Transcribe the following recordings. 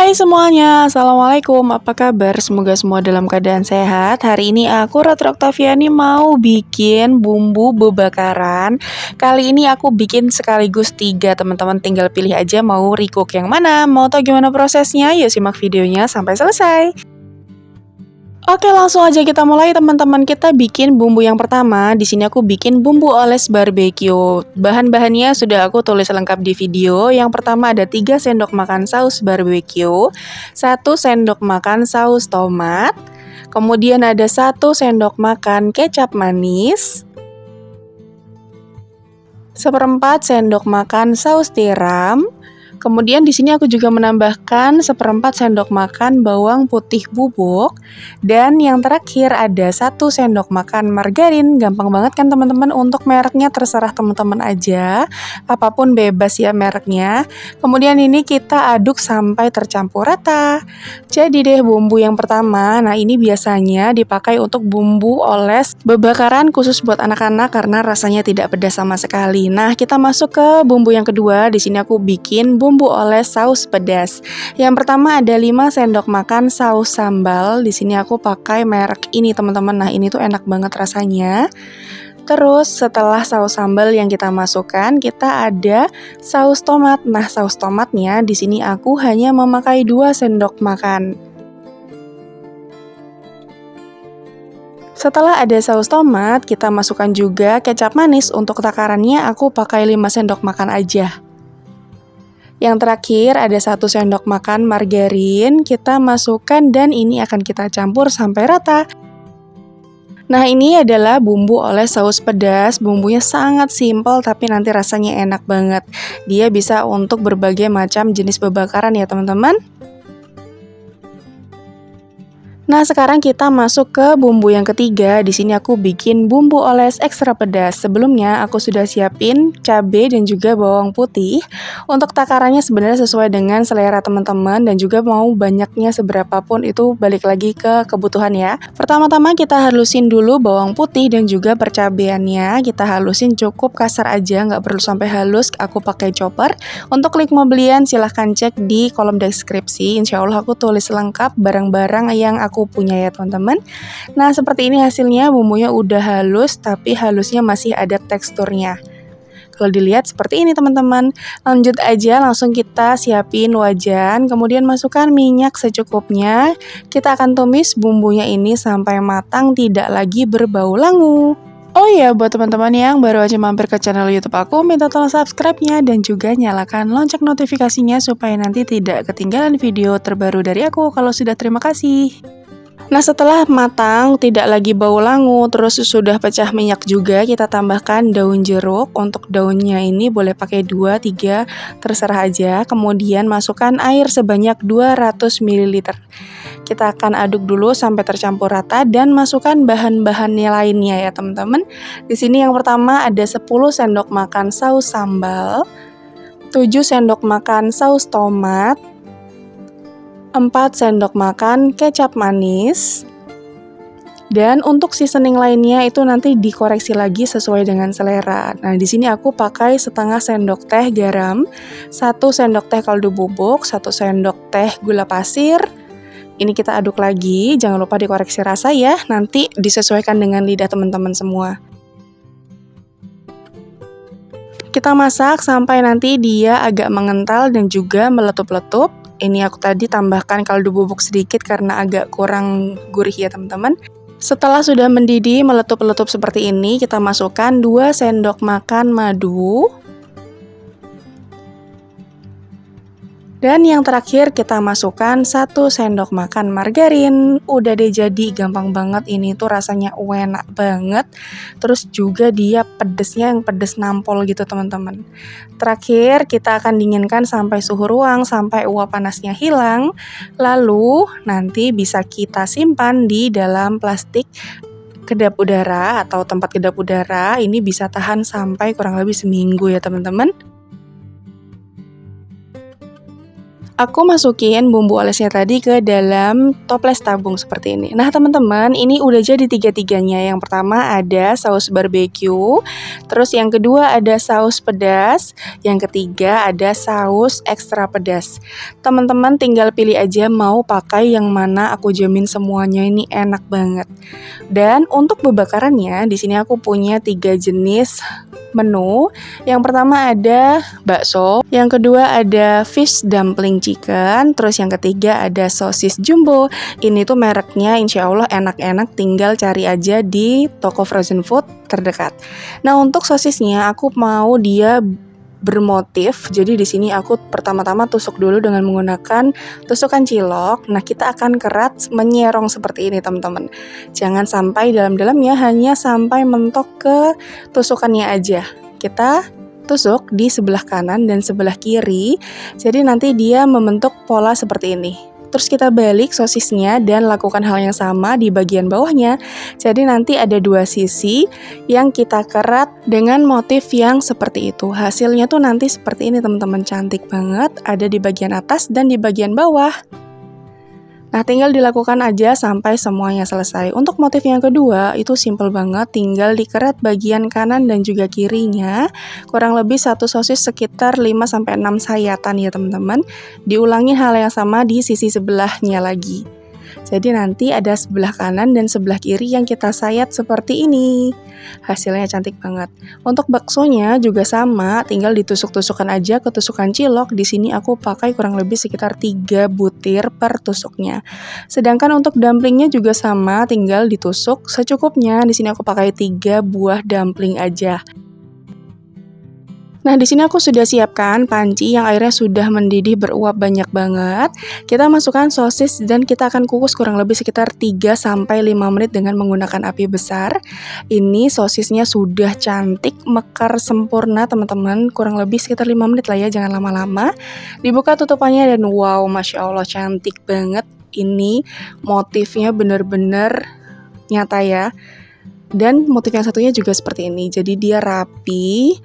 Hai semuanya, Assalamualaikum, apa kabar? Semoga semua dalam keadaan sehat. Hari ini aku, Ratu Oktaviani, mau bikin bumbu bebakaran. Kali ini aku bikin sekaligus 3, teman-teman tinggal pilih aja mau recook yang mana. Mau tahu gimana prosesnya? Yuk simak videonya sampai selesai. Oke, langsung aja kita mulai teman-teman. Kita bikin bumbu yang pertama. Di sini aku bikin bumbu oles barbeque. Bahan-bahannya sudah aku tulis lengkap di video. Yang pertama ada 3 sendok makan saus barbeque, 1 sendok makan saus tomat, kemudian ada 1 sendok makan kecap manis, 1/4 sendok makan saus tiram. Kemudian di sini aku juga menambahkan 1/4 sendok makan bawang putih bubuk, dan yang terakhir ada 1 sendok makan margarin. Gampang banget kan teman-teman, untuk mereknya terserah teman-teman aja, apapun bebas ya mereknya. Kemudian ini kita aduk sampai tercampur rata. Jadi deh bumbu yang pertama, nah ini biasanya dipakai untuk bumbu oles bebakaran khusus buat anak-anak karena rasanya tidak pedas sama sekali. Nah kita masuk ke bumbu yang kedua. Di sini aku bikin bumbu oles saus pedas. Yang pertama ada 5 sendok makan saus sambal. Di sini aku pakai merek ini teman-teman. Nah ini tuh enak banget rasanya. Terus setelah saus sambal yang kita masukkan, kita ada saus tomat. Nah saus tomatnya di sini aku hanya memakai 2 sendok makan. Setelah ada saus tomat, kita masukkan juga kecap manis. Untuk takarannya aku pakai 5 sendok makan aja. Yang terakhir ada 1 sendok makan margarin, kita masukkan dan ini akan kita campur sampai rata. Nah ini adalah bumbu oles saus pedas. Bumbunya sangat simpel tapi nanti rasanya enak banget. Dia bisa untuk berbagai macam jenis bebakaran ya teman-teman. Nah, sekarang kita masuk ke bumbu yang ketiga. Di sini aku bikin bumbu oles ekstra pedas. Sebelumnya aku sudah siapin cabai dan juga bawang putih. Untuk takarannya sebenarnya sesuai dengan selera teman-teman dan juga mau banyaknya seberapapun itu balik lagi ke kebutuhan ya. Pertama-tama kita halusin dulu bawang putih dan juga percabeannya. Kita halusin cukup kasar aja, nggak perlu sampai halus. Aku pakai chopper. Untuk link pembelian silahkan cek di kolom deskripsi. Insya Allah aku tulis lengkap barang-barang yang aku punya ya teman-teman. Nah seperti ini hasilnya, bumbunya udah halus tapi halusnya masih ada teksturnya. Kalau dilihat seperti ini teman-teman. Lanjut aja, langsung kita siapin wajan, kemudian masukkan minyak secukupnya. Kita akan tumis bumbunya ini sampai matang, tidak lagi berbau langu. Oh iya, buat teman-teman yang baru aja mampir ke channel YouTube aku, minta tolong subscribe-nya dan juga nyalakan lonceng notifikasinya supaya nanti tidak ketinggalan video terbaru dari aku. Kalau sudah, terima kasih. Nah setelah matang, tidak lagi bau langu, terus sudah pecah minyak juga, kita tambahkan daun jeruk. Untuk daunnya ini boleh pakai 2, 3, terserah aja. Kemudian masukkan air sebanyak 200 ml. Kita akan aduk dulu sampai tercampur rata dan masukkan bahan-bahannya lainnya ya teman-teman. Di sini yang pertama ada 10 sendok makan saus sambal, 7 sendok makan saus tomat, 4 sendok makan kecap manis, dan untuk seasoning lainnya itu nanti dikoreksi lagi sesuai dengan selera. Nah di sini aku pakai setengah sendok teh garam, 1 sendok teh kaldu bubuk, 1 sendok teh gula pasir. Ini kita aduk lagi, jangan lupa dikoreksi rasa ya, nanti disesuaikan dengan lidah teman-teman semua. Kita masak sampai nanti dia agak mengental dan juga meletup-letup. Ini aku tadi tambahkan kaldu bubuk sedikit karena agak kurang gurih ya teman-teman. Setelah sudah mendidih meletup-letup seperti ini, kita masukkan 2 sendok makan madu. Dan yang terakhir kita masukkan 1 sendok makan margarin. Udah deh, jadi gampang banget, ini tuh rasanya enak banget. Terus juga dia pedesnya yang pedes nampol gitu teman-teman. Terakhir kita akan dinginkan sampai suhu ruang, sampai uap panasnya hilang. Lalu nanti bisa kita simpan di dalam plastik kedap udara atau tempat kedap udara. Ini bisa tahan sampai kurang lebih seminggu ya teman-teman. Aku masukin bumbu olesnya tadi ke dalam toples tabung seperti ini. Nah teman-teman, ini udah jadi tiga-tiganya. Yang pertama ada saus barbeque, terus yang kedua ada saus pedas, yang ketiga ada saus ekstra pedas. Teman-teman tinggal pilih aja mau pakai yang mana, aku jamin semuanya ini enak banget. Dan untuk bebakarannya, di sini aku punya 3 jenis menu. Yang pertama ada bakso, yang kedua ada fish dumpling chicken, terus yang ketiga ada sosis jumbo. Ini tuh mereknya insya Allah enak-enak, tinggal cari aja di toko frozen food terdekat. Nah untuk sosisnya aku mau dia bermotif. Jadi di sini aku pertama-tama tusuk dulu dengan menggunakan tusukan cilok. Nah, kita akan kerat menyerong seperti ini, teman-teman. Jangan sampai dalam-dalamnya, hanya sampai mentok ke tusukannya aja. Kita tusuk di sebelah kanan dan sebelah kiri. Jadi nanti dia membentuk pola seperti ini. Terus kita balik sosisnya dan lakukan hal yang sama di bagian bawahnya. Jadi nanti ada 2 sisi yang kita kerat dengan motif yang seperti itu. Hasilnya tuh nanti seperti ini teman-teman, cantik banget. Ada di bagian atas dan di bagian bawah. Nah, tinggal dilakukan aja sampai semuanya selesai. Untuk motif yang kedua, itu simple banget, tinggal dikerat bagian kanan dan juga kirinya. Kurang lebih satu sosis sekitar 5-6 sayatan ya teman-teman. Diulangi hal yang sama di sisi sebelahnya lagi. Jadi nanti ada sebelah kanan dan sebelah kiri yang kita sayat seperti ini. Hasilnya cantik banget. Untuk baksonya juga sama, tinggal ditusuk-tusukkan aja ke tusukan cilok. Di sini aku pakai kurang lebih sekitar 3 butir per tusuknya. Sedangkan untuk dumplingnya juga sama, tinggal ditusuk secukupnya. Di sini aku pakai 3 buah dumpling aja. Nah, di sini aku sudah siapkan panci yang airnya sudah mendidih beruap banyak banget. Kita masukkan sosis dan kita akan kukus kurang lebih sekitar 3-5 menit dengan menggunakan api besar. Ini sosisnya sudah cantik, mekar sempurna teman-teman. Kurang lebih sekitar 5 menit lah ya, jangan lama-lama. Dibuka tutupannya dan wow, Masya Allah cantik banget. Ini motifnya bener-bener nyata ya. Dan motif yang satunya juga seperti ini, jadi dia rapi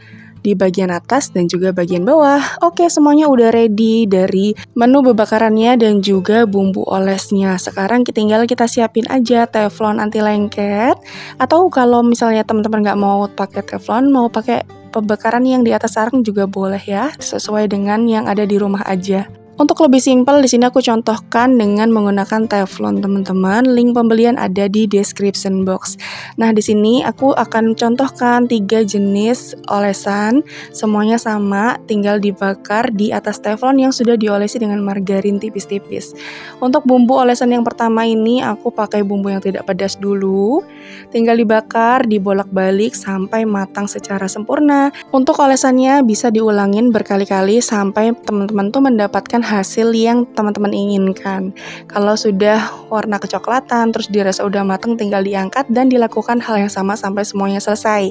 di bagian atas dan juga bagian bawah. Oke, semuanya udah ready dari menu bebakarannya dan juga bumbu olesnya. Sekarang tinggal kita siapin aja teflon anti lengket. Atau kalau misalnya teman-teman nggak mau pakai teflon, mau pakai pembakaran yang di atas sarung juga boleh ya, sesuai dengan yang ada di rumah aja. Untuk lebih simpel, di sini aku contohkan dengan menggunakan teflon, teman-teman. Link pembelian ada di description box. Nah, di sini aku akan contohkan 3 jenis olesan, semuanya sama, tinggal dibakar di atas teflon yang sudah diolesi dengan margarin tipis-tipis. Untuk bumbu olesan yang pertama ini, aku pakai bumbu yang tidak pedas dulu. Tinggal dibakar, dibolak-balik sampai matang secara sempurna. Untuk olesannya bisa diulangin berkali-kali sampai teman-teman tuh mendapatkan hasil yang teman-teman inginkan. Kalau sudah warna kecoklatan terus dirasa udah matang, tinggal diangkat dan dilakukan hal yang sama sampai semuanya selesai.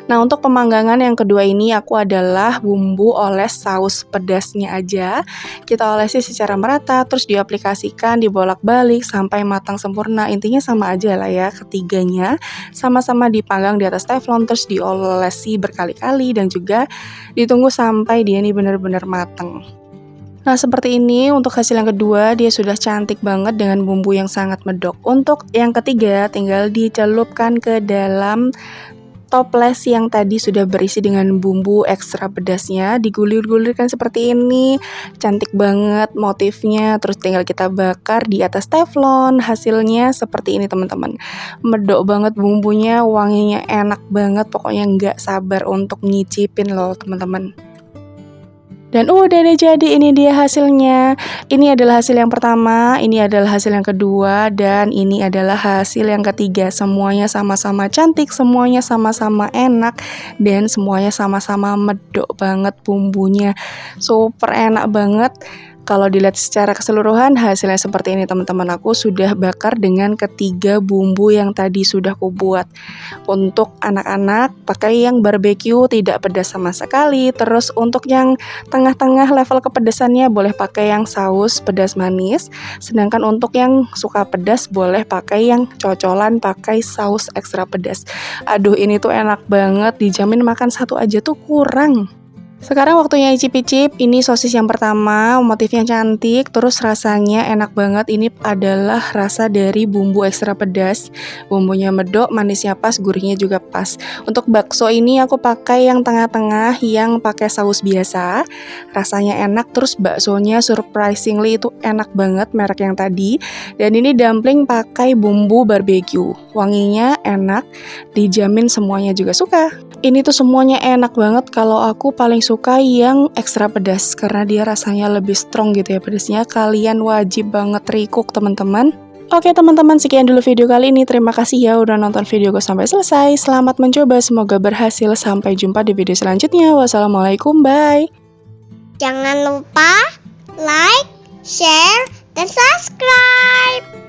Nah, untuk pemanggangan yang kedua ini aku adalah bumbu oles saus pedasnya aja. Kita olesi secara merata terus diaplikasikan, dibolak-balik sampai matang sempurna. Intinya sama aja lah ya, ketiganya sama-sama dipanggang di atas teflon terus diolesi berkali-kali dan juga ditunggu sampai dia ini benar-benar matang. Nah, seperti ini untuk hasil yang kedua, dia sudah cantik banget dengan bumbu yang sangat medok. Untuk yang ketiga, tinggal dicelupkan ke dalam toples yang tadi sudah berisi dengan bumbu ekstra pedasnya, digulir-gulirkan seperti ini. Cantik banget motifnya, terus tinggal kita bakar di atas teflon. Hasilnya seperti ini teman-teman. Medok banget bumbunya, wanginya enak banget, pokoknya nggak sabar untuk nyicipin loh teman-teman. Dan udah deh, jadi ini dia hasilnya. Ini adalah hasil yang pertama, ini adalah hasil yang kedua, dan ini adalah hasil yang ketiga. Semuanya sama-sama cantik, semuanya sama-sama enak, dan semuanya sama-sama medok banget bumbunya. Super enak banget. Kalau dilihat secara keseluruhan hasilnya seperti ini teman-teman. Aku sudah bakar dengan ketiga bumbu yang tadi sudah aku buat. Untuk anak-anak pakai yang barbeque tidak pedas sama sekali. Terus untuk yang tengah-tengah level kepedasannya boleh pakai yang saus pedas manis. Sedangkan untuk yang suka pedas boleh pakai yang cocolan pakai saus ekstra pedas. Aduh, ini tuh enak banget, dijamin makan satu aja tuh kurang. Sekarang waktunya icip-icip. Ini sosis yang pertama, motifnya cantik, terus rasanya enak banget. Ini adalah rasa dari bumbu ekstra pedas. Bumbunya medok, manisnya pas, gurihnya juga pas. Untuk bakso ini aku pakai yang tengah-tengah, yang pakai saus biasa. Rasanya enak, terus baksonya surprisingly itu enak banget merek yang tadi. Dan ini dumpling pakai bumbu barbeque. Wanginya enak, dijamin semuanya juga suka. Ini tuh semuanya enak banget, kalau aku paling suka yang ekstra pedas karena dia rasanya lebih strong gitu ya pedasnya. Kalian wajib banget recook teman-teman. Oke teman-teman, sekian dulu video kali ini. Terima kasih ya udah nonton videoku sampai selesai. Selamat mencoba, semoga berhasil. Sampai jumpa di video selanjutnya. Wassalamualaikum, bye. Jangan lupa like, share, dan subscribe.